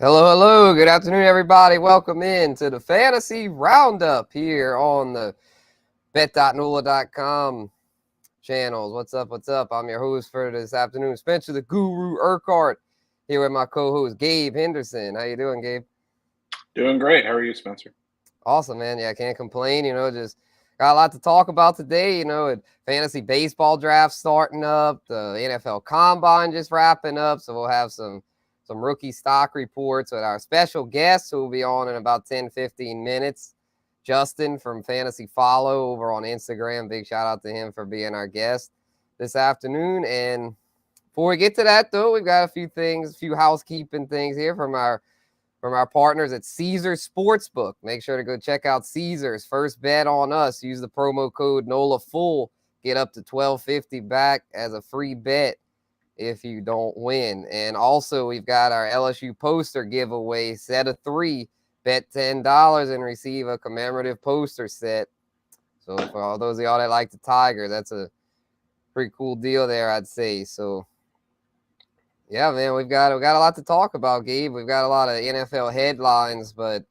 Hello, hello. Good afternoon, everybody. Welcome in to the Fantasy Roundup here on the bet.nola.com channels. What's up? What's up? I'm your host for this afternoon, Spencer the Guru Urquhart, here with my co-host Gabe Henderson. How you doing, Gabe? Doing great. How are you, Spencer? Awesome, man. Yeah, I can't complain. Just got a lot to talk about today. Fantasy baseball draft starting up, the NFL Combine just wrapping up, so we'll have some rookie stock reports with our special guest who will be on in about 10-15 minutes. Justin from Fantasy Follow over on Instagram. Big shout out to him for being our guest this afternoon. And before we get to that, though, we've got a few housekeeping things here from our partners at Caesars Sportsbook. Make sure to go check out Caesars. First bet on us. Use the promo code NOLAFULL. Get up to $12.50 back as a free bet if you don't win. And also, we've got our LSU poster giveaway, set of 3. Bet $10 and receive a commemorative poster set. So for all those of y'all that like the Tigers, that's a pretty cool deal there, I'd say. So yeah, man, we've got a lot to talk about, Gabe. We've got a lot of NFL headlines, but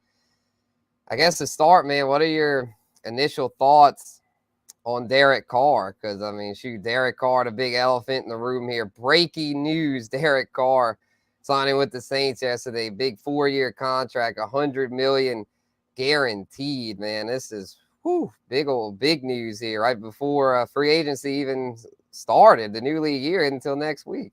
I guess to start, man, what are your initial thoughts on Derek Carr? Because I mean, shoot, Derek Carr, the big elephant in the room here. Breaking news: Derek Carr signing with the Saints yesterday. Big 4-year contract, $100 million guaranteed. Man, this is big news here. Right before free agency even started, the new league year until next week.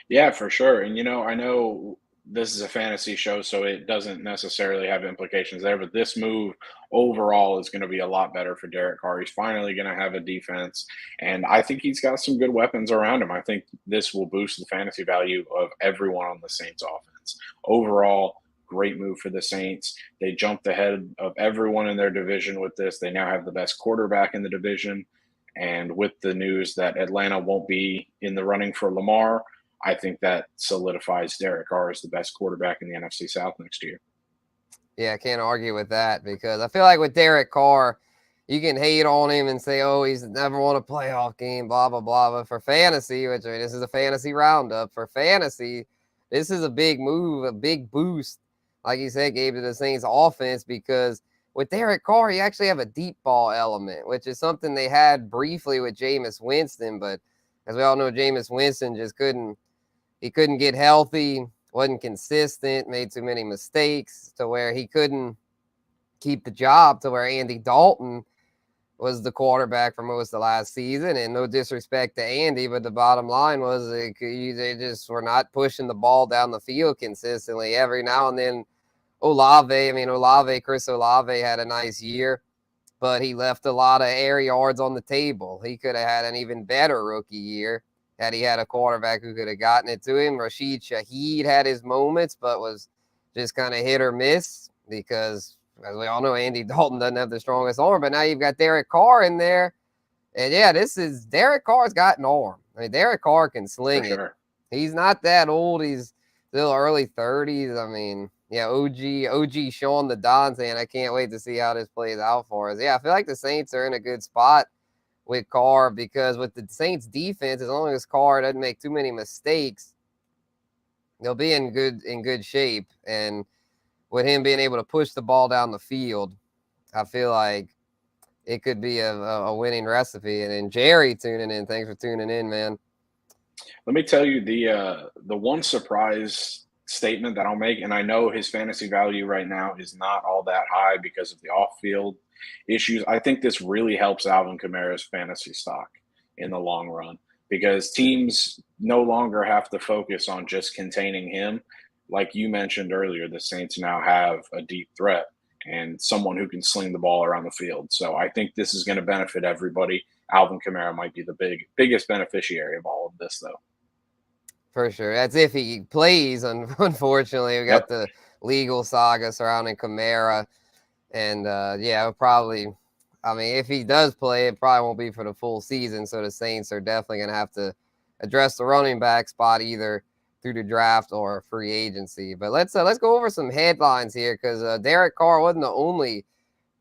Yeah, for sure. And I know this is a fantasy show, so it doesn't necessarily have implications there, but this move overall is going to be a lot better for Derek Carr. He's finally going to have a defense, and I think he's got some good weapons around him. I think this will boost the fantasy value of everyone on the Saints offense. Overall, great move for the Saints. They jumped ahead of everyone in their division with this. They now have the best quarterback in the division. And with the news that Atlanta won't be in the running for Lamar, I think that solidifies Derek Carr as the best quarterback in the NFC South next year. Yeah, I can't argue with that because I feel like with Derek Carr, you can hate on him and say, oh, he's never won a playoff game, blah, blah, blah. But for fantasy, which I mean, this is a fantasy roundup, for fantasy, this is a big move, a big boost, like you said, gave to the Saints offense because with Derek Carr, you actually have a deep ball element, which is something they had briefly with Jameis Winston. But as we all know, Jameis Winston just couldn't get healthy, wasn't consistent, made too many mistakes to where he couldn't keep the job, to where Andy Dalton was the quarterback for most of last season. And no disrespect to Andy, but the bottom line was they just were not pushing the ball down the field consistently. Every now and then, Chris Olave had a nice year, but he left a lot of air yards on the table. He could have had an even better rookie year had he had a quarterback who could have gotten it to him. Rashid Shaheed had his moments, but was just kind of hit or miss because, as we all know, Andy Dalton doesn't have the strongest arm. But now you've got Derek Carr in there. And yeah, Derek Carr's got an arm. I mean, Derek Carr can For sling it. sure. He's not that old. He's still early 30s. I mean, yeah, OG Sean the Don saying, I can't wait to see how this plays out for us. Yeah, I feel like the Saints are in a good spot with Carr because with the Saints defense, as long as Carr doesn't make too many mistakes, they'll be in good shape. And with him being able to push the ball down the field, I feel like it could be a winning recipe. And then Jerry tuning in. Thanks for tuning in, man. Let me tell you the one surprise statement that I'll make, and I know his fantasy value right now is not all that high because of the off-field issues. I think this really helps Alvin Kamara's fantasy stock in the long run because teams no longer have to focus on just containing him. Like you mentioned earlier, the Saints now have a deep threat and someone who can sling the ball around the field. So I think this is going to benefit everybody. Alvin Kamara might be the biggest beneficiary of all of this, though. For sure. That's if he plays. Unfortunately, we got Yep. the legal saga surrounding Kamara. And yeah, probably. I mean, if he does play, it probably won't be for the full season. So the Saints are definitely going to have to address the running back spot either through the draft or free agency. But let's go over some headlines here because Derek Carr wasn't the only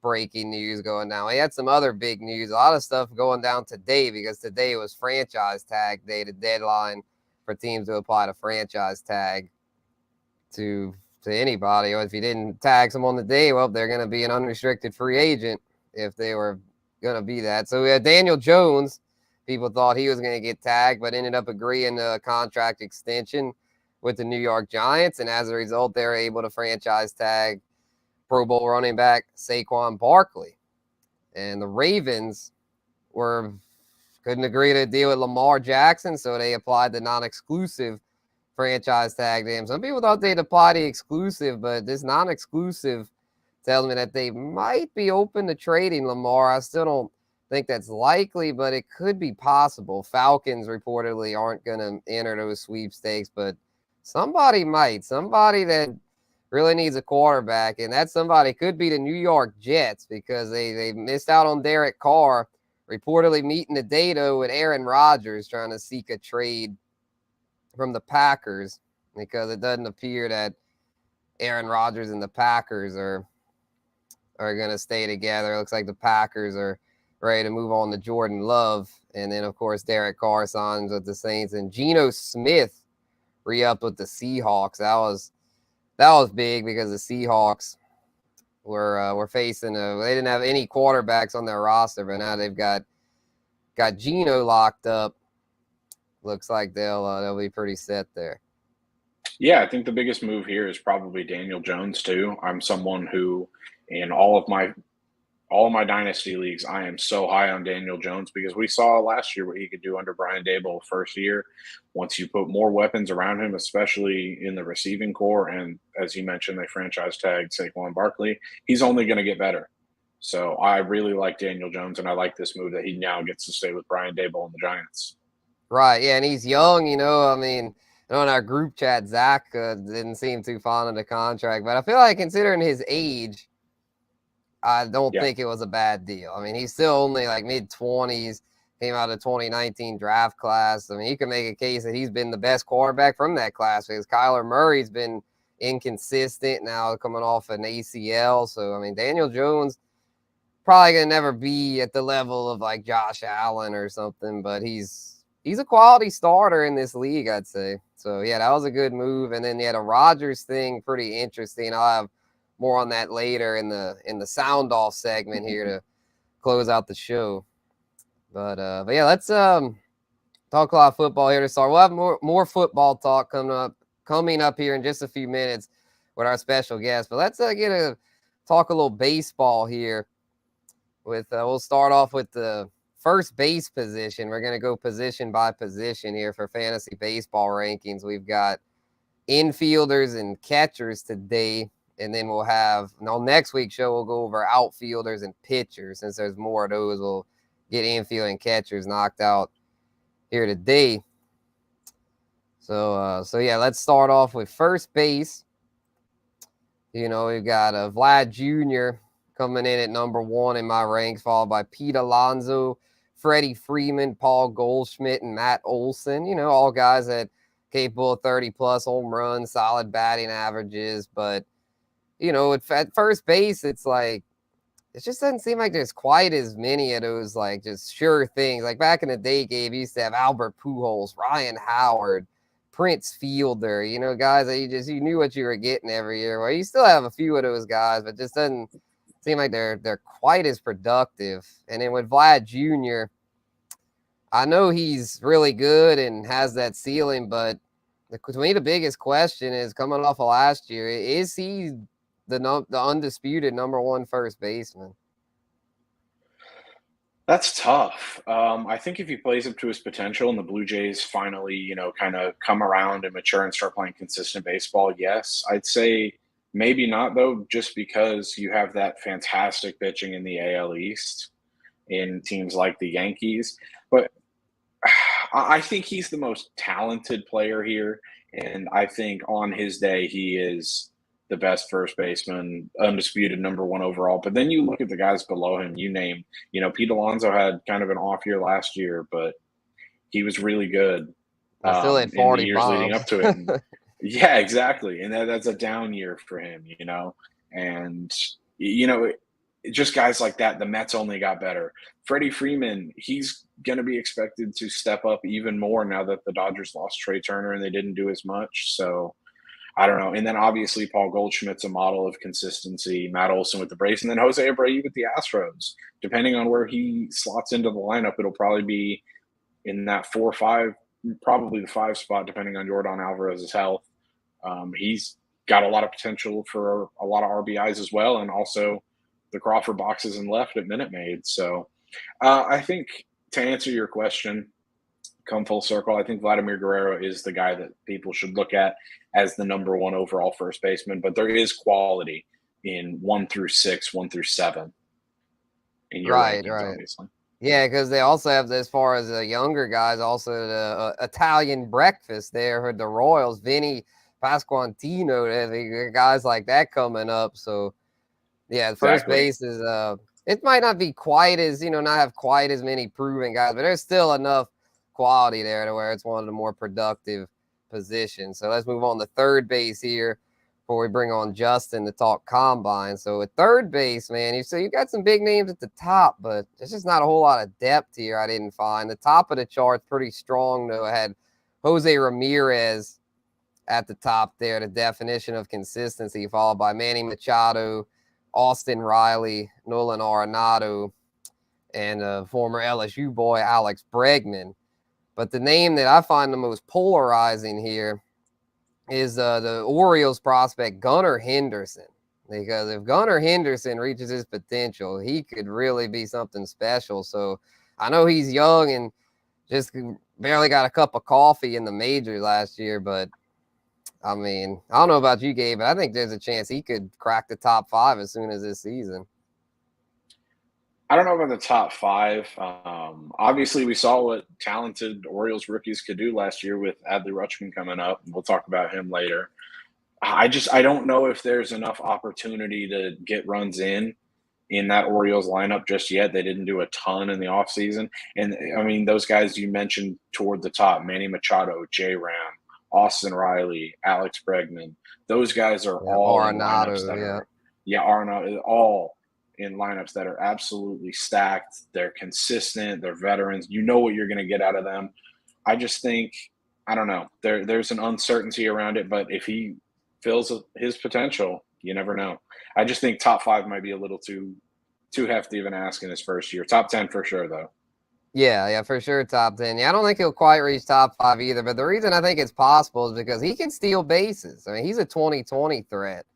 breaking news going down. He had some other big news, a lot of stuff going down today because today was franchise tag day, the deadline for teams to apply to franchise tag. to anybody. Or if you didn't tag someone today, well, they're going to be an unrestricted free agent if they were going to be that. So we had Daniel Jones. People thought he was going to get tagged, but ended up agreeing to a contract extension with the New York Giants. And as a result, they were able to franchise tag Pro Bowl running back Saquon Barkley. And the Ravens couldn't agree to a deal with Lamar Jackson, so they applied the non-exclusive franchise tag to him. Some people thought they'd apply the exclusive, but this non-exclusive tells me that they might be open to trading Lamar. I still don't think that's likely, but it could be possible. Falcons reportedly aren't going to enter those sweepstakes, but somebody might. Somebody that really needs a quarterback, and that somebody could be the New York Jets because they missed out on Derek Carr, reportedly meeting the data with Aaron Rodgers trying to seek a trade from the Packers because it doesn't appear that Aaron Rodgers and the Packers are going to stay together. It looks like the Packers are ready to move on to Jordan Love. And then, of course, Derek Carr signs with the Saints. And Geno Smith re-upped with the Seahawks. That was big because the Seahawks were facing they didn't have any quarterbacks on their roster, but now they've got Geno locked up. Looks like they'll be pretty set there. Yeah, I think the biggest move here is probably Daniel Jones too. I'm someone who, in all of my dynasty leagues, I am so high on Daniel Jones because we saw last year what he could do under Brian Daboll first year. Once you put more weapons around him, especially in the receiving core, and as you mentioned, they franchise tagged Saquon Barkley, he's only going to get better. So I really like Daniel Jones, and I like this move that he now gets to stay with Brian Daboll and the Giants. Right, yeah, and he's young, I mean, in our group chat, Zach didn't seem too fond of the contract, but I feel like considering his age, I don't think it was a bad deal. I mean, he's still only like mid-20s, came out of the 2019 draft class. I mean, you can make a case that he's been the best quarterback from that class because Kyler Murray's been inconsistent now coming off an ACL. So, I mean, Daniel Jones probably going to never be at the level of like Josh Allen or something, but he's a quality starter in this league, I'd say. So, yeah, that was a good move. And then, yeah, the Rodgers thing, pretty interesting. I'll have more on that later in the sound off segment here to close out the show. But yeah, let's talk a lot of football here to start. We'll have more football talk coming up here in just a few minutes with our special guest. But let's talk a little baseball here. We'll start off with the first base position. We're going to go position by position here for fantasy baseball rankings. We've got infielders and catchers today. And then we'll have, on next week's show, we'll go over outfielders and pitchers. Since there's more of those, we'll get infield and catchers knocked out here today. So yeah, let's start off with first base. We've got Vlad Jr. coming in at number 1 in my ranks, followed by Pete Alonso, Freddie Freeman, Paul Goldschmidt, and Matt Olson. All guys that capable of 30-plus home runs, solid batting averages, but at first base, it's like, it just doesn't seem like there's quite as many of those, like, just sure things. Like back in the day, Gabe, used to have Albert Pujols, Ryan Howard, Prince Fielder, guys that you knew what you were getting every year. Well, you still have a few of those guys, but just doesn't seem like they're quite as productive. And then with Vlad Jr., I know he's really good and has that ceiling, but to me, the biggest question is coming off of last year, is he the undisputed number 1 first baseman? That's tough. I think if he plays up to his potential and the Blue Jays finally, kind of come around and mature and start playing consistent baseball, yes. I'd say maybe not, though, just because you have that fantastic pitching in the AL East in teams like the Yankees. But I think he's the most talented player here, and I think on his day he is the best first baseman, undisputed number 1 overall. But then you look at the guys below him, Pete Alonso had kind of an off year last year, but he was really good still at 40 in the years bombs. leading up to it. And, yeah, exactly. And that's a down year for him, and, just guys like that, the Mets only got better. Freddie Freeman, he's going to be expected to step up even more now that the Dodgers lost Trey Turner and they didn't do as much. So I don't know. And then obviously Paul Goldschmidt's a model of consistency, Matt Olson with the Braves, and then Jose Abreu with the Astros. Depending on where he slots into the lineup, it'll probably be in that 4 or 5, probably the 5 spot, depending on Jordan Alvarez's health. He's got a lot of potential for a lot of RBIs as well, and also the Crawford boxes and left at Minute Maid. So I think to answer your question, come full circle, I think Vladimir Guerrero is the guy that people should look at as the number one overall first baseman. But there is quality in 1 through 6, 1 through 7 in your Right, rankings, right. obviously. Yeah, because they also have, as far as the younger guys, also the Italian breakfast there for the Royals, Vinny Pasquantino, guys like that coming up. So, yeah, the first Exactly. base is it might not be quite as, not have quite as many proven guys, but there's still enough quality there to where it's one of the more productive positions. So let's move on to third base here before we bring on Justin to talk combine. So at third base, man, you got some big names at the top, but there's just not a whole lot of depth here. I didn't find the top of the chart's pretty strong though. I had Jose Ramirez at the top there, the definition of consistency, followed by Manny Machado, Austin Riley, Nolan Arenado, and former LSU boy Alex Bregman. But the name that I find the most polarizing here is the Orioles prospect Gunnar Henderson. Because if Gunnar Henderson reaches his potential, he could really be something special. So I know he's young and just barely got a cup of coffee in the majors last year, but I mean, I don't know about you, Gabe, but I think there's a chance he could crack the top 5 as soon as this season. I don't know about the top 5. Obviously, we saw what talented Orioles rookies could do last year with Adley Rutschman coming up. We'll talk about him later. I don't know if there's enough opportunity to get runs in that Orioles lineup just yet. They didn't do a ton in the offseason. And I mean, those guys you mentioned toward the top, Manny Machado, J Ram, Austin Riley, Alex Bregman, those guys are all in lineups that Arenado, are all in lineups that are absolutely stacked. They're consistent, they're veterans. You know what you're going to get out of them. I just think, I don't know, there's an uncertainty around it, but if he fills his potential, you never know. I just think top 5 might be a little too hefty of an ask in his first year. Top 10 for sure, though. Yeah, for sure, top 10. Yeah, I don't think he'll quite reach top 5 either. But the reason I think it's possible is because he can steal bases. I mean, he's a 2020 threat.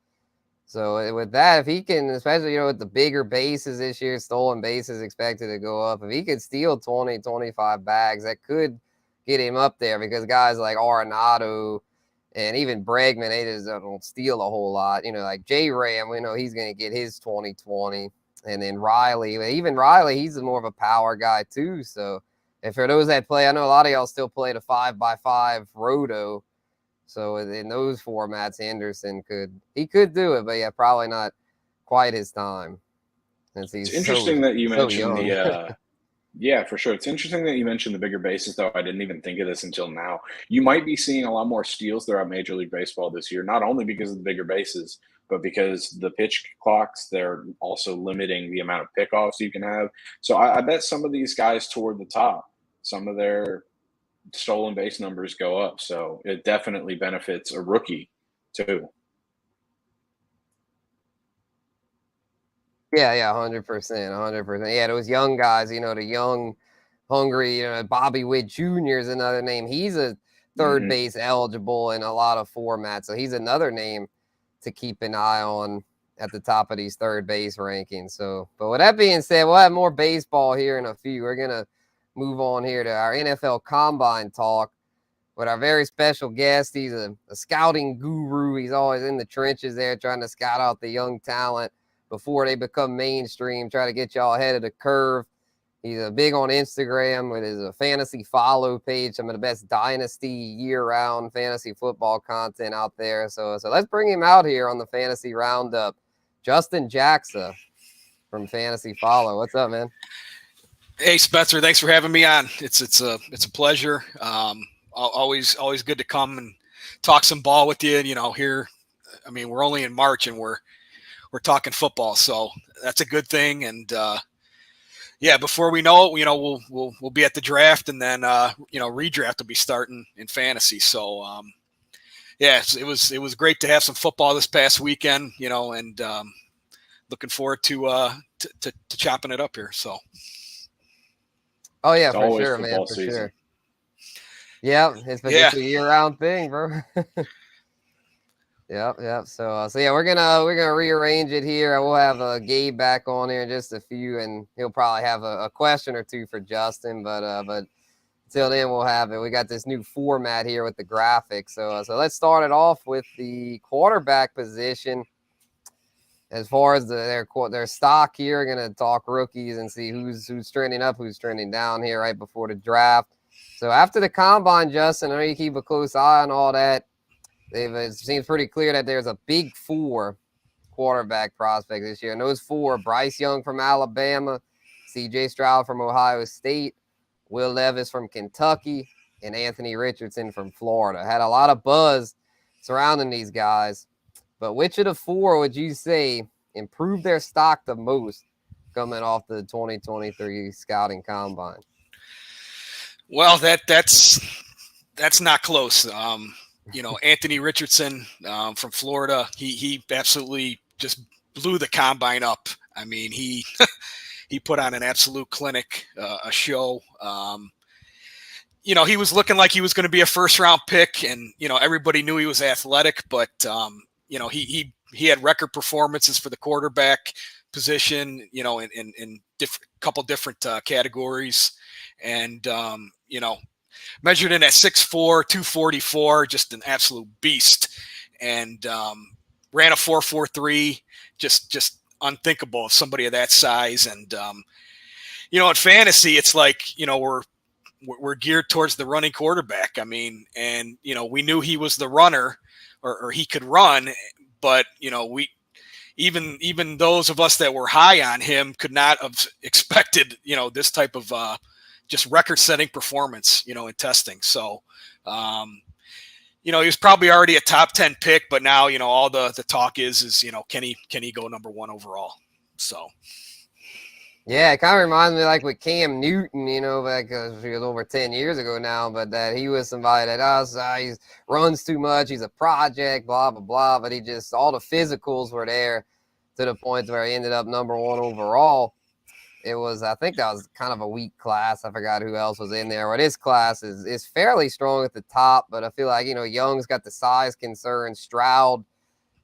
So with that, if he can, especially with the bigger bases this year, stolen bases expected to go up. If he could steal 20, 25 bags, that could get him up there because guys like Arenado and even Bregman, they just don't steal a whole lot. Like J Ram, we know he's going to get his 2020. And then Riley, even Riley, he's more of a power guy too. So if for those that play, I know a lot of y'all still play the 5x5 roto. So in those formats, Henderson could do it, but yeah, probably not quite his time since he's It's interesting that you so mentioned young. yeah, for sure. It's interesting that you mentioned the bigger bases, though. I didn't even think of this until now. You might be seeing a lot more steals throughout Major League Baseball this year, not only because of the bigger bases, but because the pitch clocks, they're also limiting the amount of pickoffs you can have. So I bet some of these guys toward the top, some of their stolen base numbers go up. So it definitely benefits a rookie, too. Yeah, 100%, 100%. Yeah, those young guys, the young, hungry, Bobby Witt Jr. is another name. He's a third Hmm. base eligible in a lot of formats, so he's another name to keep an eye on at the top of these third base rankings. So, but with that being said, we'll have more baseball here in a few. We're gonna move on here to our NFL Combine talk with our very special guest. He's a scouting guru. He's always in the trenches there trying to scout out the young talent before they become mainstream, try to get y'all ahead of the curve. He's big on Instagram with his fantasy follow page, some of the best dynasty year-round fantasy football content out there. So let's bring him out here on the Fantasy Roundup. Justin Jackson from Fantasy Follow. What's up, man? Hey, Spencer. Thanks for having me on. It's a pleasure. Always good to come and talk some ball with you. Here, I mean, we're only in March and we're talking football, so that's a good thing. And yeah, before we know it, we'll be at the draft, and then redraft will be starting in fantasy. So Yes, it was great to have some football this past weekend, and looking forward to chopping it up here. So. Oh yeah, It's for always sure, man, football for season. sure. Yeah, it's Yeah. a year-round thing, bro. Yep. So yeah, we're gonna rearrange it here. We'll have Gabe back on here in just a few, and he'll probably have a question or two for Justin. But until then, we'll have it. We got this new format here with the graphics. So let's start it off with the quarterback position. As far as their stock here, we're gonna talk rookies and see who's trending up, who's trending down here right before the draft. So after the combine, Justin, I know you keep a close eye on all that. It seems pretty clear that there's a big 4 quarterback prospect this year. And those 4, Bryce Young from Alabama, C.J. Stroud from Ohio State, Will Levis from Kentucky, and Anthony Richardson from Florida. Had a lot of buzz surrounding these guys. But which of the 4 would you say improved their stock the most coming off the 2023 scouting combine? Well, that's not close. Anthony Richardson from Florida, he absolutely just blew the combine up. I mean, he he put on an absolute clinic, a show. He was looking like he was going to be a first-round pick, and everybody knew he was athletic, but he had record performances for the quarterback position, in couple different categories, and measured in at 6'4", 244, just an absolute beast, and ran a 4.43, just unthinkable of somebody of that size. And in fantasy, it's like we're geared towards the running quarterback. I mean, and we knew he was the runner, or he could run, but we even those of us that were high on him could not have expected this type of just record-setting performance, in testing. So, he was probably already a top 10 pick, but now, all the talk is, can he go number 1 overall? So. Yeah, it kind of reminds me like with Cam Newton, back he was over 10 years ago now, but that he was somebody that he runs too much, he's a project, blah, blah, blah, but all the physicals were there to the point where he ended up number 1 overall. I think that was kind of a weak class. I forgot who else was in there. But his class is fairly strong at the top, but I feel like, Young's got the size concern. Stroud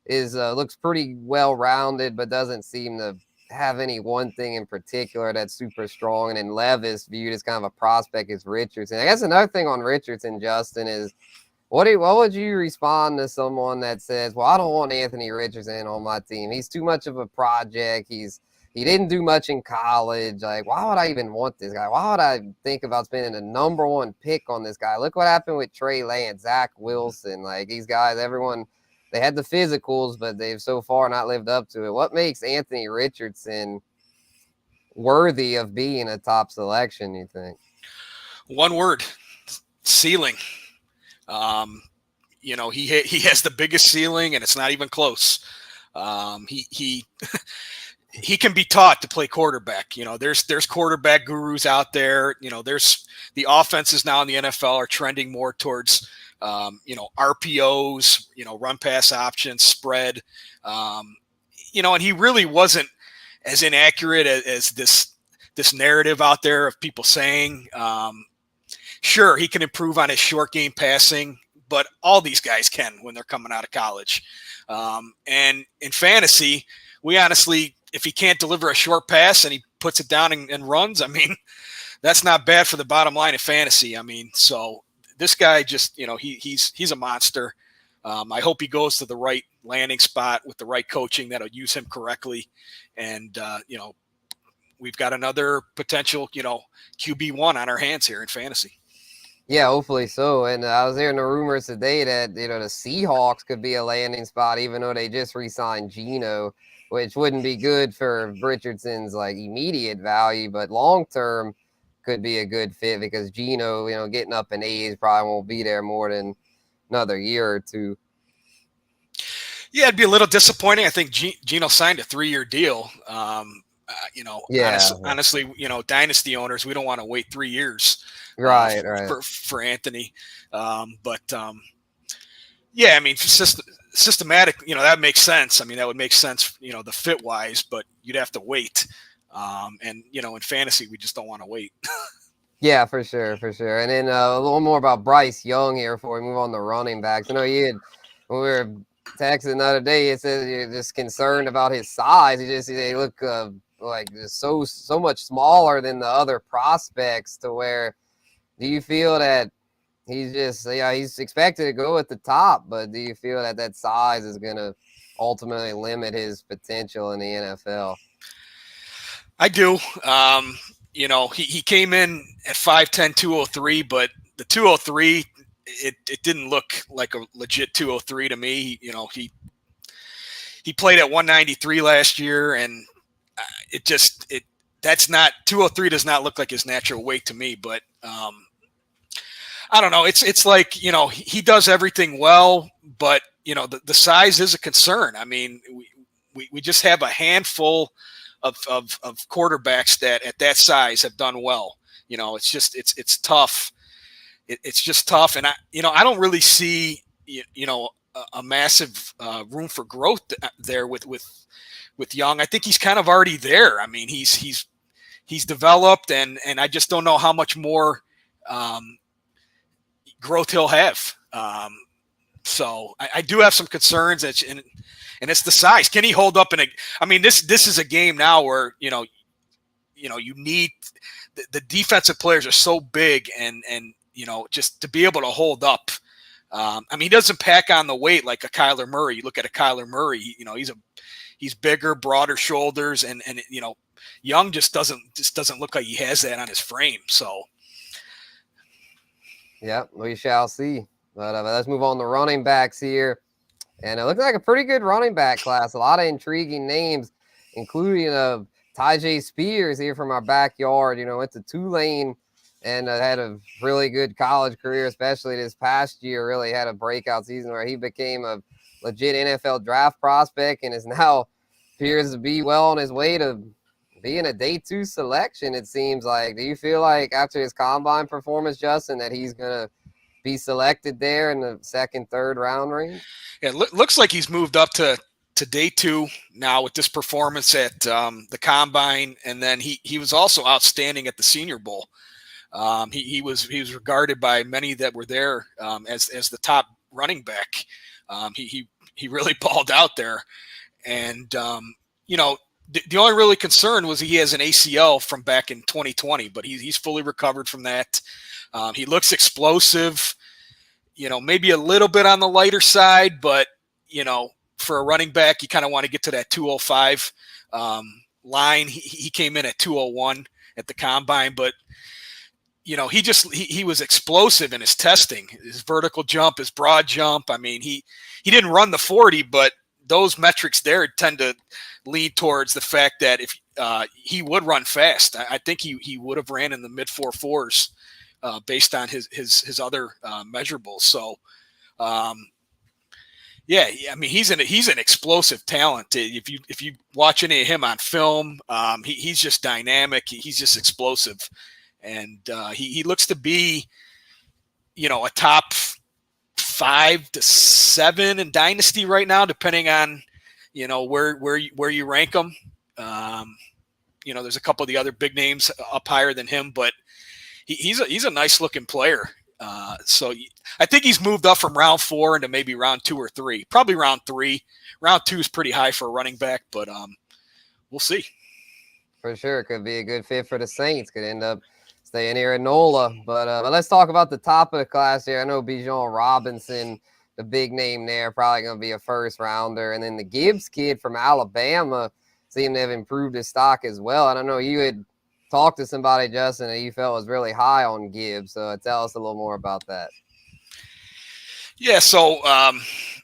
looks pretty well-rounded, but doesn't seem to have any one thing in particular that's super strong. And then Levis, viewed as kind of a prospect, is Richardson. I guess another thing on Richardson, Justin, is what would you respond to someone that says, well, I don't want Anthony Richardson on my team. He's too much of a project. He didn't do much in college. Like, why would I even want this guy? Why would I think about spending the number 1 pick on this guy? Look what happened with Trey Lance, Zach Wilson. Like, these guys, everyone, they had the physicals, but they've so far not lived up to it. What makes Anthony Richardson worthy of being a top selection, you think? One word: ceiling. He has the biggest ceiling, and it's not even close. He he can be taught to play quarterback. There's quarterback gurus out there. There's the offenses now in the NFL are trending more towards RPOs, run pass options, spread. And he really wasn't as inaccurate as this narrative out there of people saying. Sure, he can improve on his short game passing, but all these guys can when they're coming out of college. And in fantasy, we honestly, if he can't deliver a short pass and he puts it down and runs, I mean, that's not bad for the bottom line of fantasy. I mean, so this guy just, he's a monster. I hope he goes to the right landing spot with the right coaching that'll use him correctly. And, we've got another potential, QB1 on our hands here in fantasy. Yeah, hopefully so. And I was hearing the rumors today that, the Seahawks could be a landing spot, even though they just re-signed Geno, which wouldn't be good for Richardson's like immediate value, but long-term could be a good fit because Geno, getting up in age probably won't be there more than another year or 2. Yeah, it'd be a little disappointing. I think Geno signed a 3-year deal. Honestly, dynasty owners, we don't want to wait 3 years right. for Anthony. But Yeah, I mean, systematic, that makes sense. I mean, that would make sense, the fit wise, but you'd have to wait. And in fantasy, we just don't want to wait. Yeah, for sure, for sure. And then a little more about Bryce Young here before we move on to running backs. I know when we were texting the other day, it says you're just concerned about his size. They look like just so much smaller than the other prospects. To where, do you feel that he's expected to go at the top, but do you feel that size is going to ultimately limit his potential in the NFL? I do. He came in at 5'10", 203, but the 203, it didn't look like a legit 203 to me. He played at 193 last year, and that's not 203 does not look like his natural weight to me. But I don't know. It's like, he does everything well, but the size is a concern. I mean, we just have a handful of quarterbacks that at that size have done well. It's just it's tough. It's just tough, and I don't really see a massive room for growth there with Young. I think he's kind of already there. I mean, he's developed, and I just don't know how much more growth he'll have. So I do have some concerns, and it's the size. Can he hold up I mean, this is a game now where you need the defensive players are so big, and just to be able to hold up. I mean, he doesn't pack on the weight like a Kyler Murray. You look at a Kyler Murray, he's bigger, broader shoulders, and Young just doesn't look like he has that on his frame. So yeah, we shall see. But let's move on to running backs here. And it looks like a pretty good running back class. A lot of intriguing names, including Tyjae Spears here from our backyard. Went to Tulane and had a really good college career, especially this past year. Really had a breakout season where he became a legit NFL draft prospect and is now appears to be well on his way to being a day 2 selection, it seems like. Do you feel like after his combine performance, Justin, that he's going to be selected there in the 2nd, 3rd round range? Yeah, looks like he's moved up to day 2 now with this performance at the combine, and then he was also outstanding at the Senior Bowl. He was regarded by many that were there as the top running back. He really balled out there, and the only really concern was he has an ACL from back in 2020, but he's fully recovered from that. He looks explosive, maybe a little bit on the lighter side, but, for a running back, you kind of want to get to that 205 line. He came in at 201 at the combine, but, he was explosive in his testing, his vertical jump, his broad jump. I mean, he didn't run the 40, but those metrics there tend to lean towards the fact that if he would run fast, I think he would have ran in the mid 4.4s based on his other measurables. So, yeah, I mean, he's an explosive talent. If you watch any of him on film, he's just dynamic. He's just explosive, and he looks to be, a top 5 to 7 in Dynasty right now, depending on, where you rank him. There's a couple of the other big names up higher than him, but he's a nice looking player. So I think he's moved up from round 4 into maybe round 2 or 3, probably round 3. Round 2 is pretty high for a running back, but we'll see. For sure. Could be a good fit for the Saints. Could end up staying here at NOLA. But let's talk about the top of the class here. I know Bijan Robinson, the big name there, probably going to be a 1st rounder. And then the Gibbs kid from Alabama seemed to have improved his stock as well. And I know you had talked to somebody, Justin, that you felt was really high on Gibbs. So tell us a little more about that. Yeah, so,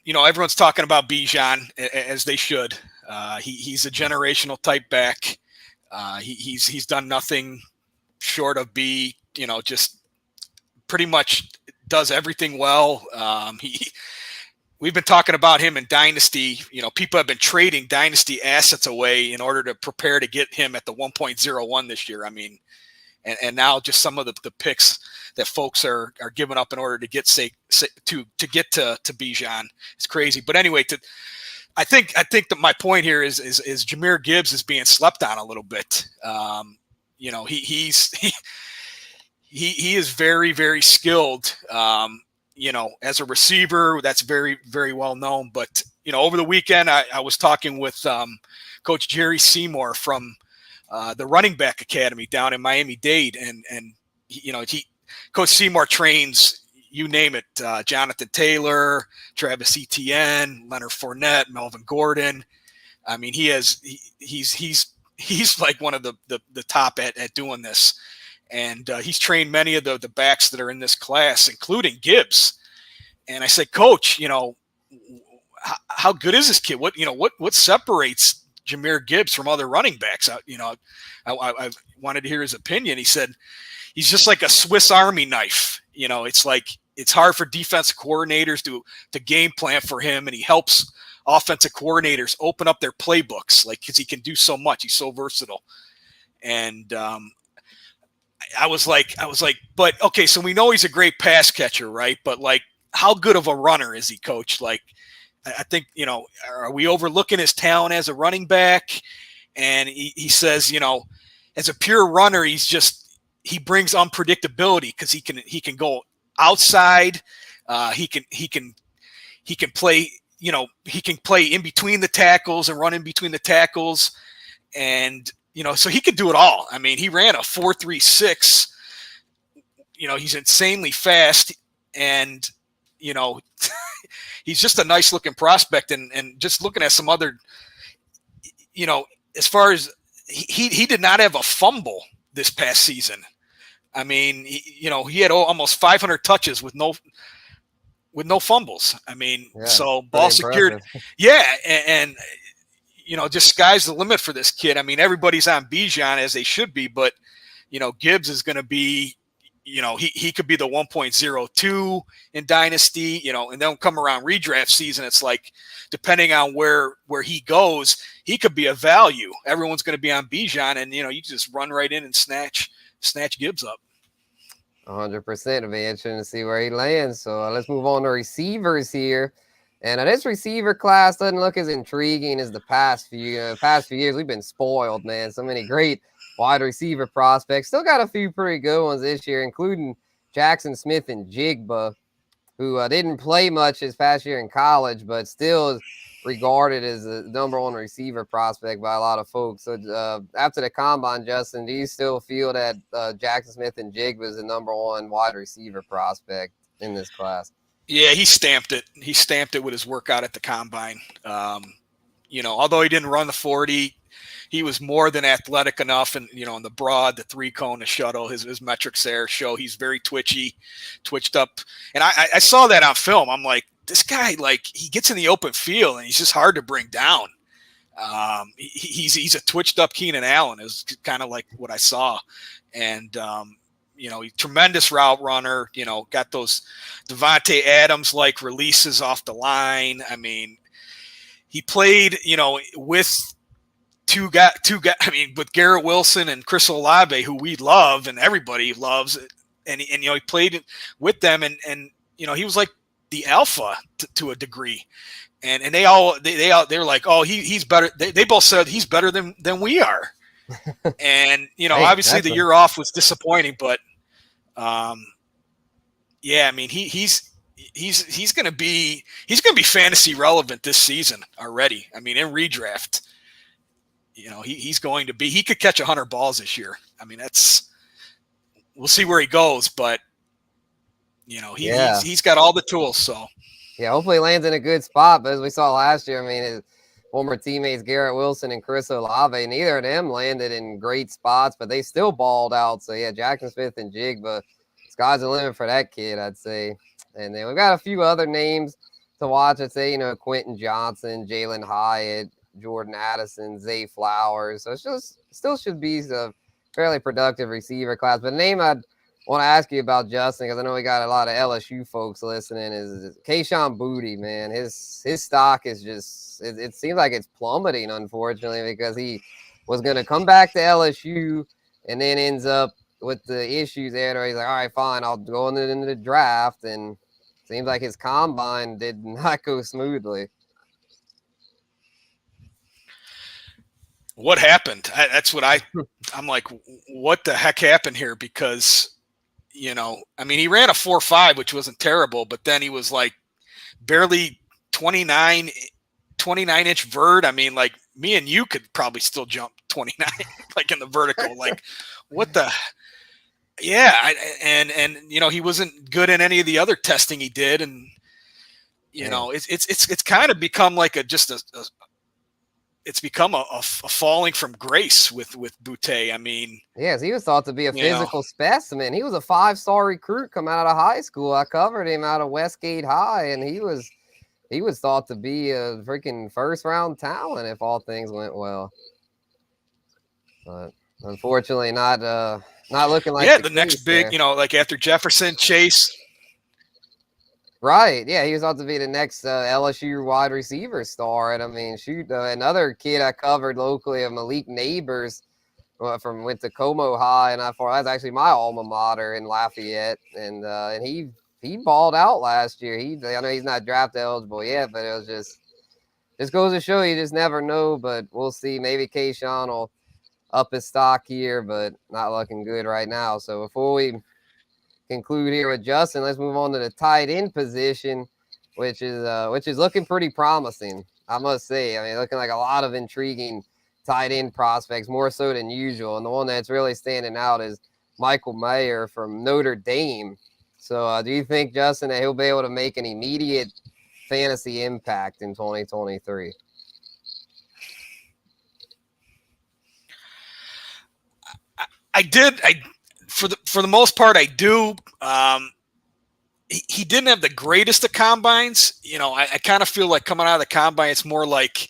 everyone's talking about Bijan, as they should. He's a generational type back. He's done nothing short of be, just pretty much does everything well. We've been talking about him in Dynasty. People have been trading Dynasty assets away in order to prepare to get him at the 1.01 this year. I mean, and now just some of the picks that folks are giving up in order to get to Bijan. It's crazy. But anyway, I think that my point here is Jahmyr Gibbs is being slept on a little bit. He is very, very skilled. As a receiver, that's very, very well known. But over the weekend, I was talking with Coach Jerry Seymour from the running back academy down in Miami-Dade, and Coach Seymour trains, you name it, Jonathan Taylor, Travis Etienne, Leonard Fournette, Melvin Gordon. I mean, he's like one of the top at doing this. And he's trained many of the backs that are in this class, including Gibbs. And I said, Coach, how good is this kid? What separates Jahmyr Gibbs from other running backs? I wanted to hear his opinion. He said, he's just like a Swiss Army knife. It's like, it's hard for defensive coordinators to game plan for him. And he helps offensive coordinators open up their playbooks, because he can do so much. He's so versatile. And, I was like, but okay, so we know he's a great pass catcher, right? But how good of a runner is he, Coach? I think, are we overlooking his talent as a running back? And he says, as a pure runner, he brings unpredictability because he can go outside. He can play, he can play in between the tackles and run in between the tackles. And, so he could do it all. I mean, he ran a 4.36. He's insanely fast, and he's just a nice looking prospect. And just looking at some other, as far as he did not have a fumble this past season. I mean, he had almost 500 touches with no fumbles. I mean, so ball secured. Yeah, and just sky's the limit for this kid. I mean, everybody's on Bijan as they should be, but Gibbs is going to be, he could be the 1.02 in Dynasty, and then come around redraft season. It's like, depending on where he goes, he could be a value. Everyone's going to be on Bijan, and you just run right in and snatch Gibbs up. 100%. It'll be interesting to see where he lands. So let's move on to receivers here. And this receiver class doesn't look as intriguing as the past few years. We've been spoiled, man. So many great wide receiver prospects. Still got a few pretty good ones this year, including Jackson Smith and Jigba, who didn't play much his past year in college, but still is regarded as the number one receiver prospect by a lot of folks. So after the combine, Justin, do you still feel that Jackson Smith and Jigba is the number one wide receiver prospect in this class? Yeah, he stamped it. He stamped it with his workout at the combine. Although he didn't run the 40, he was more than athletic enough. And, in the broad, the 3-cone, the shuttle, his metrics there show he's very twitched up. And I saw that on film. I'm like, this guy, he gets in the open field and he's just hard to bring down. He's a twitched up Keenan Allen is kind of like what I saw. And, tremendous route runner, got those Devontae Adams releases off the line. I mean, he played, with two guys, with Garrett Wilson and Chris Olave, who we love and everybody loves. And he played with them and he was like the alpha to a degree. And they were like, oh, he's better. They both said he's better than we are. And, obviously the year off was disappointing, but he's going to be fantasy relevant this season already. I mean, in redraft, he's going to be, he could catch 100 balls this year. I mean, we'll see where he goes, but he's got all the tools. So yeah, hopefully he lands in a good spot. But as we saw last year, I mean, his former teammates Garrett Wilson and Chris Olave, neither of them landed in great spots, but they still balled out. So yeah, Jackson Smith and Jigba, sky's the limit for that kid, I'd say. And then we've got a few other names to watch. I'd say, Quentin Johnson, Jalen Hyatt, Jordan Addison, Zay Flowers. So it's just still should be a fairly productive receiver class. But a name I'd want to ask you about, Justin, because I know we got a lot of LSU folks listening, is Kayshon Boutte, man. His stock is just, it seems like it's plummeting, unfortunately, because he was going to come back to LSU and then ends up with the issues there, he's like, all right, fine, I'll go into the draft, and seems like his combine did not go smoothly. What happened? That's what I'm like, what the heck happened here? Because, you know, I mean, he ran a 4.5, which wasn't terrible, but then he was like barely 29-inch vert. I mean, like me and you could probably still jump 29, like in the vertical. Like, what the? Yeah, and you know, he wasn't good in any of the other testing he did, and you know, it's kind of become like it's become a falling from grace with Boutte. I mean, yes, he was thought to be a physical specimen. He was a 5-star recruit coming out of high school. I covered him out of Westgate High, and he was thought to be a freaking first-round talent if all things went well. But unfortunately, not looking like the next big, there. You know, like after Jefferson, Chase. Right, yeah, he was thought to be the next LSU wide receiver star, and I mean, shoot, another kid I covered locally of Malik Neighbors went to Como High, and that's actually my alma mater in Lafayette, and he balled out last year. I know he's not draft eligible yet, but it was just goes to show you just never know. But we'll see. Maybe Kayshawn will up his stock here, but not looking good right now. So before we conclude here with Justin, let's move on to the tight end position, which is looking pretty promising, I must say. I mean, looking like a lot of intriguing tight end prospects, more so than usual. And the one that's really standing out is Michael Mayer from Notre Dame. So do you think, Justin, that he'll be able to make an immediate fantasy impact in 2023? For the most part, I do. He didn't have the greatest of combines. You know, I kind of feel like coming out of the combine, it's more like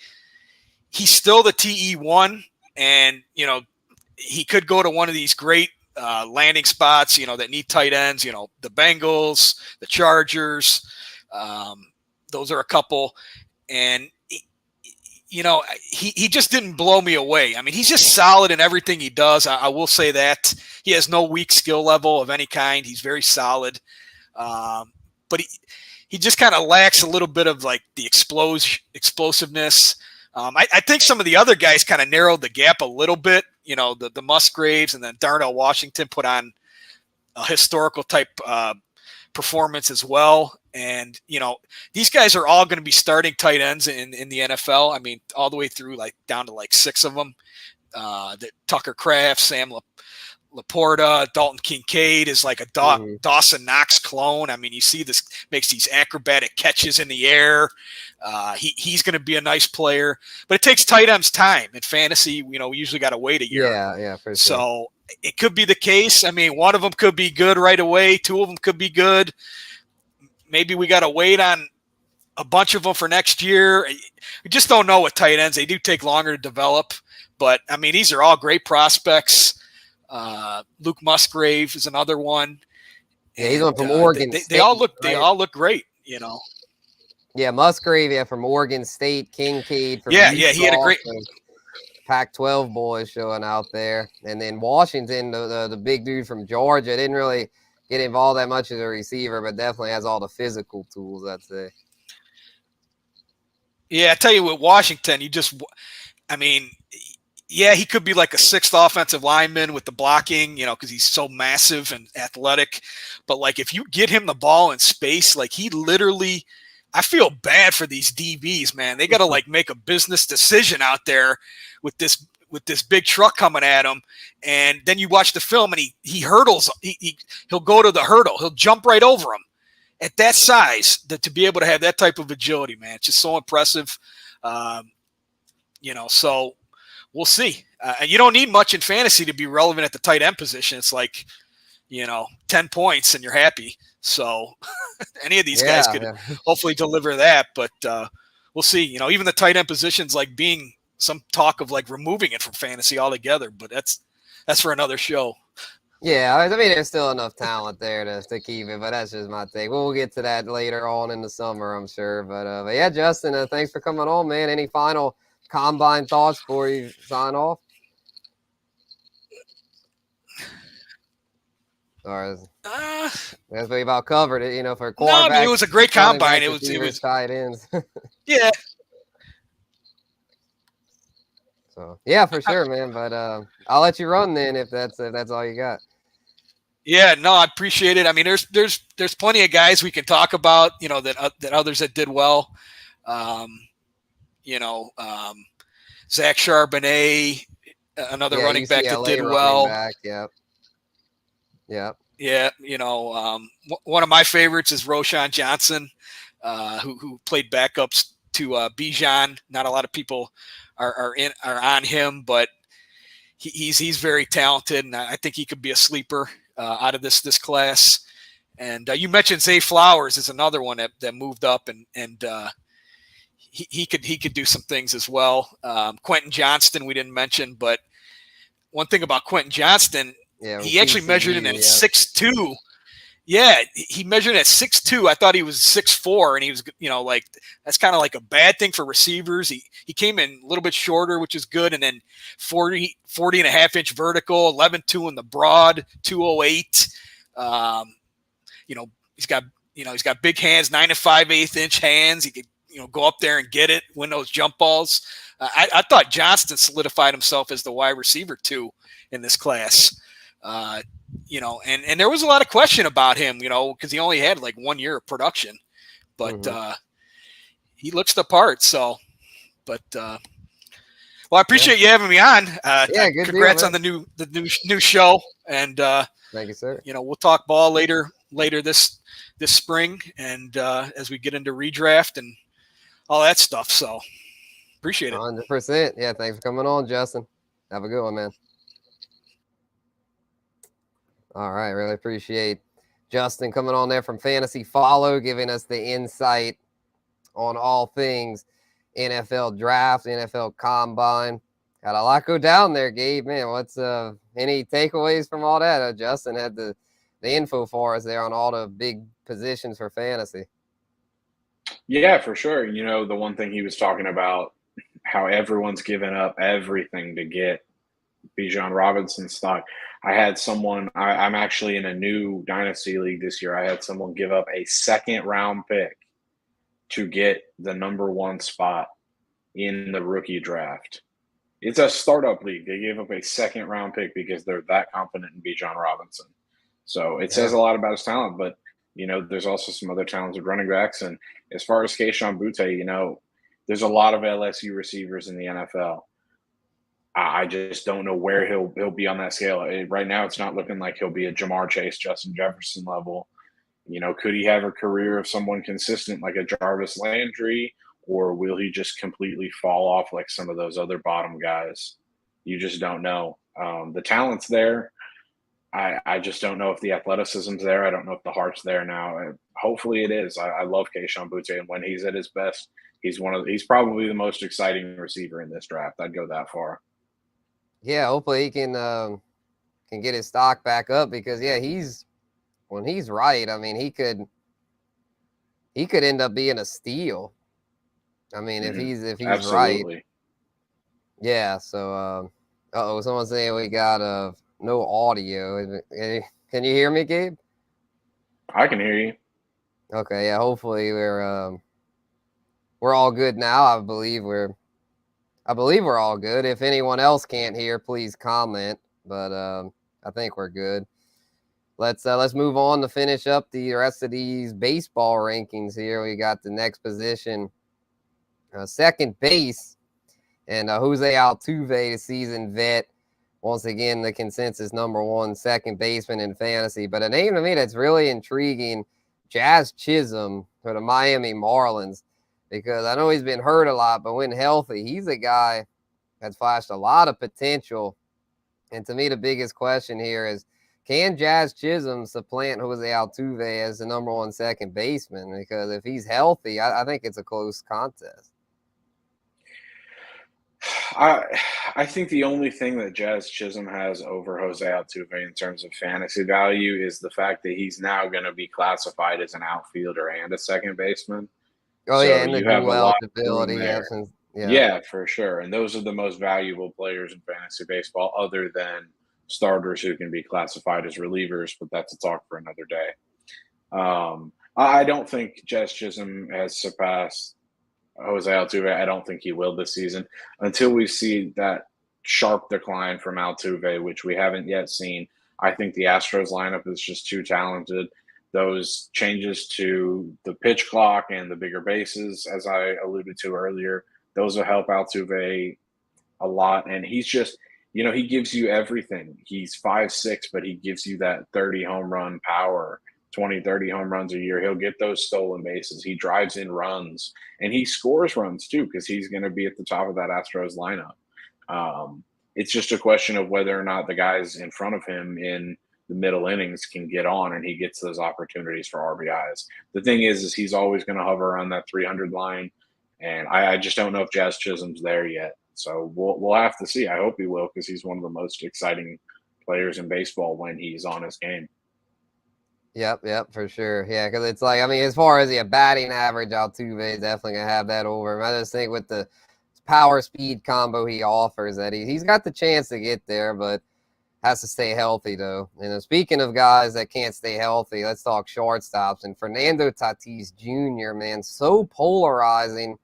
he's still the TE1, and you know, he could go to one of these great landing spots, you know, that need tight ends. You know, the Bengals, the Chargers. Those are a couple, and you know, he just didn't blow me away. I mean, he's just solid in everything he does. I will say that. He has no weak skill level of any kind. He's very solid. But he just kind of lacks a little bit of like the explosiveness. I think some of the other guys kind of narrowed the gap a little bit. You know, the Musgraves and then Darnell Washington put on a historical type performance as well. And, you know, these guys are all going to be starting tight ends in the NFL. I mean, all the way through, like down to like 6 of them. Tucker Kraft, Sam Laporta, Dalton Kincaid is like a Dawson Knox clone. I mean, you see this makes these acrobatic catches in the air. He's going to be a nice player, but it takes tight ends time in fantasy. You know, we usually got to wait a year. Yeah, for sure. So it could be the case. I mean, one of them could be good right away. 2 of them could be good. Maybe we got to wait on a bunch of them for next year. We just don't know with tight ends. They do take longer to develop, but I mean, these are all great prospects. Luke Musgrave is another one. Yeah, he's one from Oregon. They all look great, you know. Yeah, Musgrave, from Oregon State. Kincaid from Utah, he had a great Pac-12 boys showing out there, and then Washington, the big dude from Georgia, didn't really get involved that much as a receiver, but definitely has all the physical tools, I'd say. Yeah, I tell you what, Washington, he could be like a 6th offensive lineman with the blocking, you know, because he's so massive and athletic. But, like, if you get him the ball in space, like, he literally – I feel bad for these DBs, man. They got to, like, make a business decision out there with this big truck coming at him. And then you watch the film, and he hurdles. He'll go to the hurdle. He'll jump right over him. At that size, to be able to have that type of agility, man, it's just so impressive. You know, so – we'll see. And you don't need much in fantasy to be relevant at the tight end position. It's like, you know, 10 points and you're happy. So any of these guys could hopefully deliver that. But we'll see. You know, even the tight end position's like being some talk of like removing it from fantasy altogether. But that's for another show. Yeah, I mean, there's still enough talent there to keep it, but that's just my take. We'll get to that later on in the summer, I'm sure. But yeah, Justin, thanks for coming on, man. Any final combine thoughts before you sign off? Or Uh, that's we about covered it, for no, I mean, it quarterbacks, was a great running combine. backs, It receivers, was, tight ends. yeah. So yeah, for sure, man. But I'll let you run then if that's all you got. Yeah, no, I appreciate it. I mean, there's plenty of guys we can talk about, that others that did well. Um, Zach Charbonnet, another Yeah, running back that UCLA did running well. back. Yep. Yep. Yeah, one of my favorites is Roshan Johnson, who played backups to Bijan. Not a lot of people are on him, but he's very talented, and I think he could be a sleeper out of this class. And you mentioned Zay Flowers is another one that moved up, and he could do some things as well. Quentin Johnston we didn't mention, but one thing about Quentin Johnston, Yeah, he actually measured in TCU. at Yeah. 6'2". Yeah, he measured at 6'2". I thought he was 6'4", and he was, like, that's kind of like a bad thing for receivers. He came in a little bit shorter, which is good, and then 40 and a half inch vertical, 11.2 in the broad, 208. You know, he's got big hands, 9 5/8 inch hands. He could, go up there and get it, win those jump balls. I thought Johnston solidified himself as the wide receiver too in this class. And there was a lot of question about him, because he only had like 1 year of production, but he looks the part. So, but well, I appreciate you having me on. Yeah, good congrats deal, on the new show, and thank you, sir. we'll talk ball later this spring, and as we get into redraft and all that stuff. So, appreciate it. 100%. Yeah, thanks for coming on, Justin. Have a good one, man. All right, really appreciate Justin coming on there from Fantasy Follow, giving us the insight on all things NFL draft, NFL combine. Got a lot go down there, Gabe. Man, what's any takeaways from all that? Justin had the info for us there on all the big positions for fantasy. Yeah, for sure. The one thing he was talking about, how everyone's given up everything to get Bijan Robinson stock. I had someone, I'm actually in a new dynasty league this year. I had someone give up a second round pick to get the number 1 spot in the rookie draft. It's a startup league. They gave up a second round pick because they're that confident in Bijan Robinson. So it says a lot about his talent, but there's also some other talented running backs. And as far as Kayshon Boutte, there's a lot of LSU receivers in the NFL. I just don't know where he'll be on that scale. Right now, it's not looking like he'll be a Jamar Chase, Justin Jefferson level. Could he have a career of someone consistent like a Jarvis Landry, or will he just completely fall off like some of those other bottom guys? You just don't know. The talent's there. I just don't know if the athleticism's there. I don't know if the heart's there now. Hopefully it is. I love Kayshon Boutte, and when he's at his best, he's probably the most exciting receiver in this draft. I'd go that far. Yeah, hopefully he can get his stock back up because when he's right, I mean he could end up being a steal. I mean if he's Absolutely. right. Yeah, so someone's saying we got no audio. Can you hear me, Gabe? I can hear you. Okay, yeah, hopefully we're all good now. I believe we're all good. If anyone else can't hear, please comment. But I think we're good. Let's move on to finish up the rest of these baseball rankings here. We got the next position, second base, and Jose Altuve, the seasoned vet. Once again, the consensus number 1 second baseman in fantasy. But a name to me that's really intriguing, Jazz Chisholm for the Miami Marlins, because I know he's been hurt a lot, but when healthy, he's a guy that's flashed a lot of potential. And to me, the biggest question here is, can Jazz Chisholm supplant Jose Altuve as the number 1 second baseman? Because if he's healthy, I think it's a close contest. I think the only thing that Jazz Chisholm has over Jose Altuve in terms of fantasy value is the fact that he's now going to be classified as an outfielder and a second baseman. Oh, So yeah, and the you have a lot of ability. room there. Yeah, for sure. And those are the most valuable players in fantasy baseball other than starters who can be classified as relievers, but that's a talk for another day. I don't think Jazz Chisholm has surpassed Jose Altuve. I don't think he will this season until we see that sharp decline from Altuve, which we haven't yet seen. I think the Astros lineup is just too talented. Those changes to the pitch clock and the bigger bases, as I alluded to earlier, those will help Altuve a lot. And he's just, he gives you everything. He's 5'6", but he gives you that 30 home run power, 20, 30 home runs a year. He'll get those stolen bases. He drives in runs, and he scores runs too because he's going to be at the top of that Astros lineup. It's just a question of whether or not the guys in front of him in the middle innings can get on and he gets those opportunities for RBIs. The thing is he's always going to hover around that 300 line, and I just don't know if Jazz Chisholm's there yet. So we'll have to see. I hope he will because he's one of the most exciting players in baseball when he's on his game. Yep, for sure. Yeah, because it's like, I mean, as far as the batting average, Altuve is definitely going to have that over him. I just think with the power speed combo he offers that he's got the chance to get there, but has to stay healthy, though. And speaking of guys that can't stay healthy, let's talk shortstops. And Fernando Tatis Jr., man, so polarizing,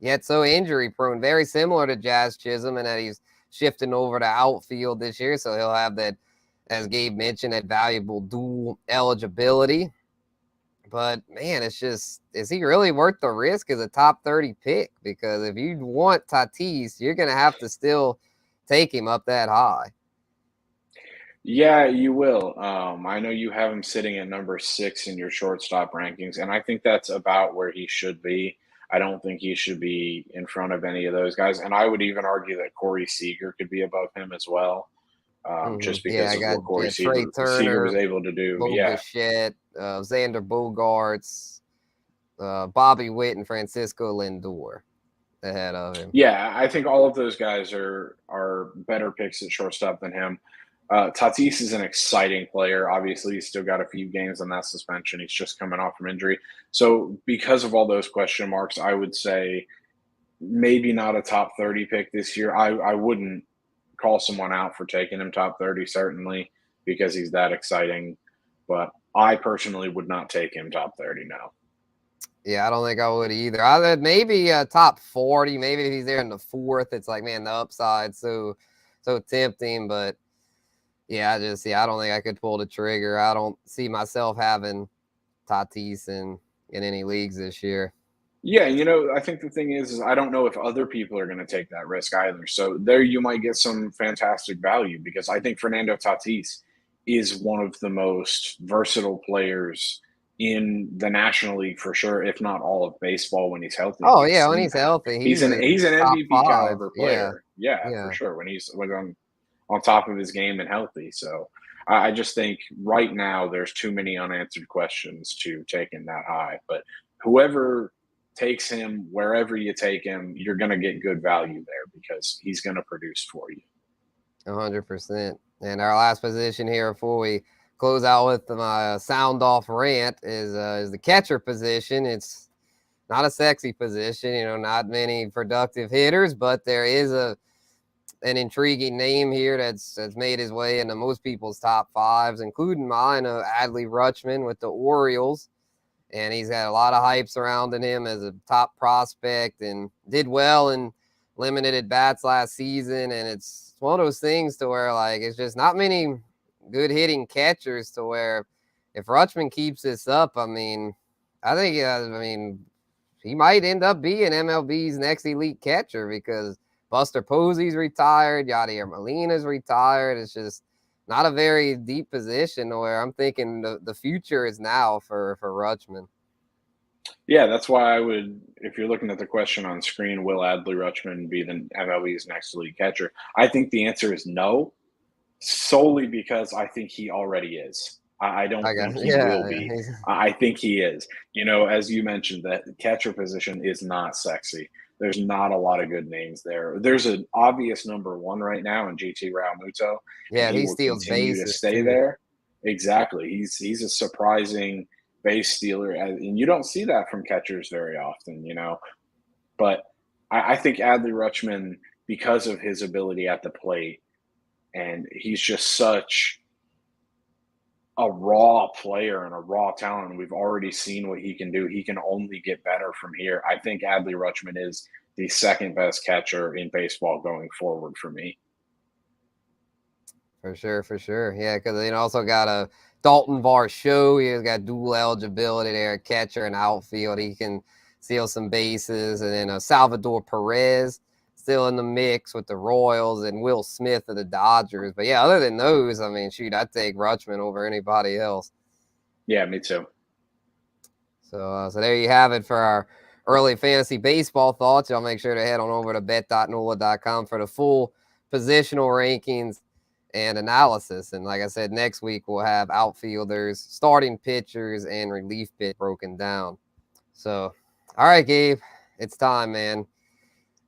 yet so injury-prone. Very similar to Jazz Chisholm in that he's shifting over to outfield this year, so he'll have that, as Gabe mentioned, that valuable dual eligibility. But, man, it's just, is he really worth the risk as a top 30 pick? Because if you want Tatis, you're going to have to still take him up that high. Yeah, you will. I know you have him sitting at number 6 in your shortstop rankings, and I think that's about where he should be. I don't think he should be in front of any of those guys. And I would even argue that Corey Seager could be above him as well, just because of what Corey Seager was able to do. Bo Bichette, Xander Bogaerts, Bobby Witt, and Francisco Lindor ahead of him. Yeah, I think all of those guys are better picks at shortstop than him. Tatis is an exciting player. Obviously, he's still got a few games on that suspension. He's just coming off from injury. So because of all those question marks, I would say maybe not a top 30 pick this year. I wouldn't call someone out for taking him top 30, certainly, because he's that exciting. But I personally would not take him top 30 now. Yeah, I don't think I would either. Maybe top 40. Maybe if he's there in the 4th, it's like, man, the upside so tempting. But yeah, I don't think I could pull the trigger. I don't see myself having Tatis in any leagues this year. Yeah, I think the thing is I don't know if other people are going to take that risk either. So there you might get some fantastic value because I think Fernando Tatis is one of the most versatile players in the National League for sure, if not all of baseball when he's healthy. Oh, yeah, when he's healthy. He's an MVP caliber player. Yeah, for sure, when he's on top of his game and healthy. So I just think right now there's too many unanswered questions to take him that high. But whoever takes him, wherever you take him, you're going to get good value there because he's going to produce for you. 100%. And our last position here before we close out with my sound off rant is the catcher position. It's not a sexy position, not many productive hitters, but there is an intriguing name here that's made his way into most people's top 5s, including mine, Adley Rutschman with the Orioles. And he's had a lot of hype surrounding him as a top prospect and did well in limited at-bats last season. And it's one of those things to where, like, it's just not many good hitting catchers to where if Rutschman keeps this up, I think he might end up being MLB's next elite catcher because Buster Posey's retired, Yadier Molina's retired. It's just not a very deep position where I'm thinking the future is now for Rutschman. Yeah, that's why I would, if you're looking at the question on screen, will Adley Rutschman be the MLB's next elite catcher? I think the answer is no, solely because I think he already is. I don't think he will be. I think he is. As you mentioned, that catcher position is not sexy. There's not a lot of good names there. There's an obvious number 1 right now in JT Realmuto. Yeah, he steals bases to stay there. Exactly. He's a surprising base stealer, and you don't see that from catchers very often, But I think Adley Rutschman, because of his ability at the plate And he's just such a raw player and a raw talent. We've already seen what he can do. He can only get better from here. I think Adley Rutschman is the second best catcher in baseball going forward for me. For sure, for sure. Yeah, because they also got a Dalton Varsho. He's got dual eligibility there, catcher and outfield. He can steal some bases. And then Salvador Perez still in the mix with the Royals and Will Smith of the Dodgers. But yeah, other than those, I mean, shoot, I'd take Rutschman over anybody else. Yeah, me too. So there you have it for our early fantasy baseball thoughts. Y'all make sure to head on over to bet.nola.com for the full positional rankings and analysis. And like I said, next week we'll have outfielders, starting pitchers, and relief pitch broken down. So, all right, Gabe, it's time, man.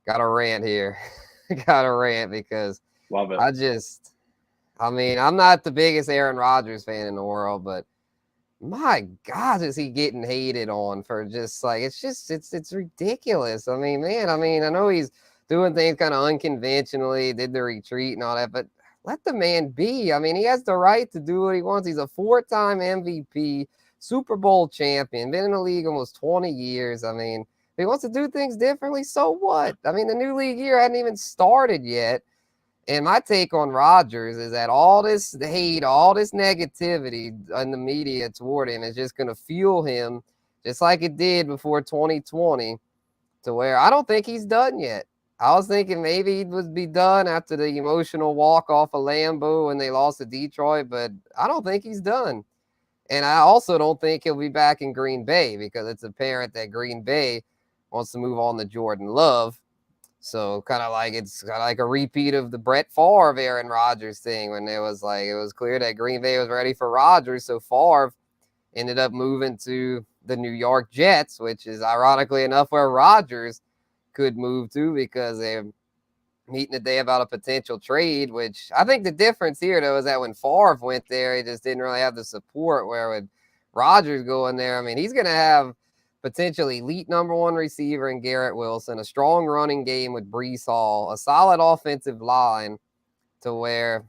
Got a rant here. Got a rant because Love it. I'm not the biggest Aaron Rodgers fan in the world, but my God, is he getting hated on for just like, it's ridiculous. I mean, man, I know he's doing things kind of unconventionally, did the retreat and all that, but let the man be. I mean, he has the right to do what he wants. He's a 4-time MVP, Super Bowl champion, been in the league almost 20 years. I mean, if he wants to do things differently, so what? I mean, the new league year hadn't even started yet. And my take on Rodgers is that all this hate, all this negativity in the media toward him is just going to fuel him, just like it did before 2020, to where I don't think he's done yet. I was thinking maybe he would be done after the emotional walk off of Lambeau when they lost to Detroit, but I don't think he's done. And I also don't think he'll be back in Green Bay because it's apparent that Green Bay wants to move on to Jordan Love. So it's kind of like a repeat of the Brett Favre Aaron Rodgers thing when it was clear that Green Bay was ready for Rodgers. So Favre ended up moving to the New York Jets, which is ironically enough where Rodgers could move to because they're meeting today about a potential trade, which I think the difference here, though, is that when Favre went there, he just didn't really have the support, where with Rodgers going there, I mean, he's going to have potentially elite number one receiver in Garrett Wilson, a strong running game with Breece Hall, a solid offensive line to where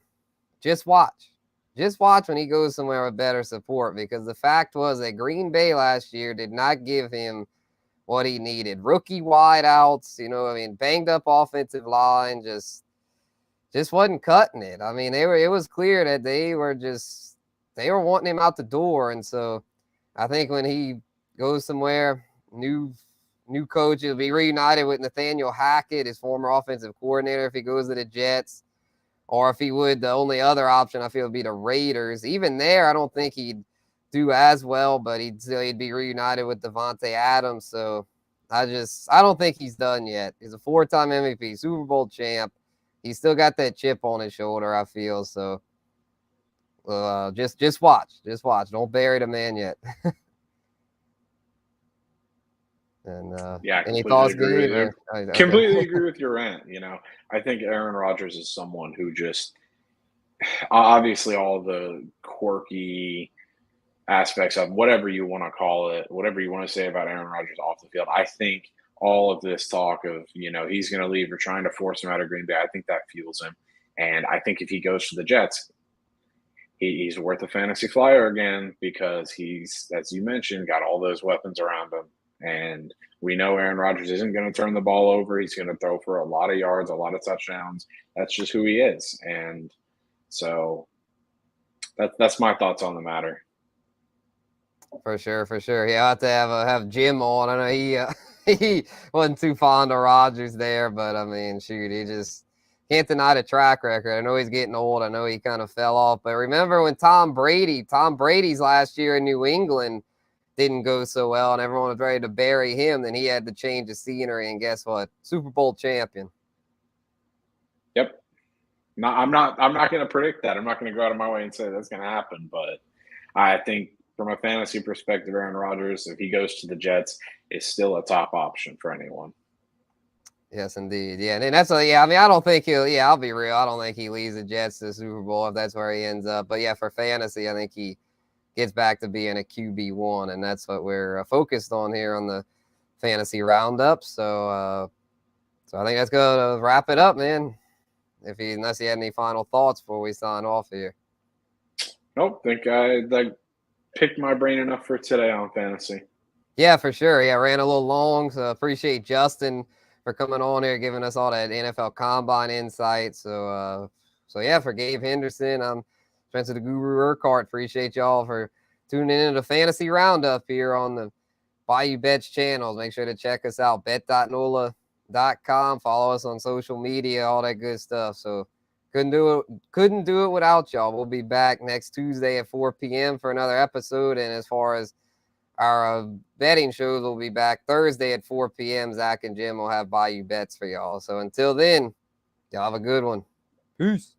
just watch when he goes somewhere with better support, because the fact was that Green Bay last year did not give him what he needed. Rookie wideouts, banged up offensive line, just wasn't cutting it. I mean, it was clear that they were wanting him out the door. And so I think when he goes somewhere, new coach, he'll be reunited with Nathaniel Hackett, his former offensive coordinator, if he goes to the Jets. Or if he would, the only other option I feel would be the Raiders. Even there, I don't think he'd do as well, but he'd be reunited with Devontae Adams. So I don't think he's done yet. He's a 4-time MVP, Super Bowl champ. He's still got that chip on his shoulder, I feel. So just watch. Don't bury the man yet. And any thoughts, Gabe? Completely agree with your rant. I think Aaron Rodgers is someone who just obviously all the quirky aspects of whatever you want to call it, whatever you want to say about Aaron Rodgers off the field. I think all of this talk of, he's going to leave or trying to force him out of Green Bay, I think that fuels him. And I think if he goes to the Jets, he's worth a fantasy flyer again because he's, as you mentioned, got all those weapons around him. And we know Aaron Rodgers isn't going to turn the ball over. He's going to throw for a lot of yards, a lot of touchdowns. That's just who he is. And so that's my thoughts on the matter. For sure. Yeah, I have to have Jim on. I know he wasn't too fond of Rodgers there, but I mean, shoot, he just can't deny the track record. I know he's getting old. I know he kind of fell off. But remember when Tom Brady's last year in New England didn't go so well and everyone was ready to bury him, then he had to change the scenery, and guess what? Super Bowl champion. Yep. No, I'm not going to predict that. I'm not going to go out of my way and say that's going to happen, but I think from a fantasy perspective, Aaron Rodgers, if he goes to the Jets, is still a top option for anyone. Yes, indeed. Yeah, and that's I mean, I don't think I'll be real. I don't think he leads the Jets to the Super Bowl if that's where he ends up. But yeah, for fantasy, I think he gets back to being a QB1, and that's what we're focused on here on the fantasy roundup. So I think that's going to wrap it up, man. unless you had any final thoughts before we sign off here. Nope, think I picked my brain enough for today on fantasy. Yeah, for sure. Yeah, ran a little long, so appreciate Justin for coming on here, giving us all that NFL Combine insight. So yeah, for Gabe Henderson, I'm Spencer the Guru Urquhart. Appreciate y'all for tuning in to the Fantasy Roundup here on the Bayou Bets channels. Make sure to check us out, bet.nola.com. Follow us on social media, all that good stuff. So couldn't do it without y'all. We'll be back next Tuesday at 4 p.m. for another episode. And as far as our betting shows, will be back Thursday at 4 p.m. Zach and Jim will have Bayou Bets for y'all. So until then, y'all have a good one. Peace.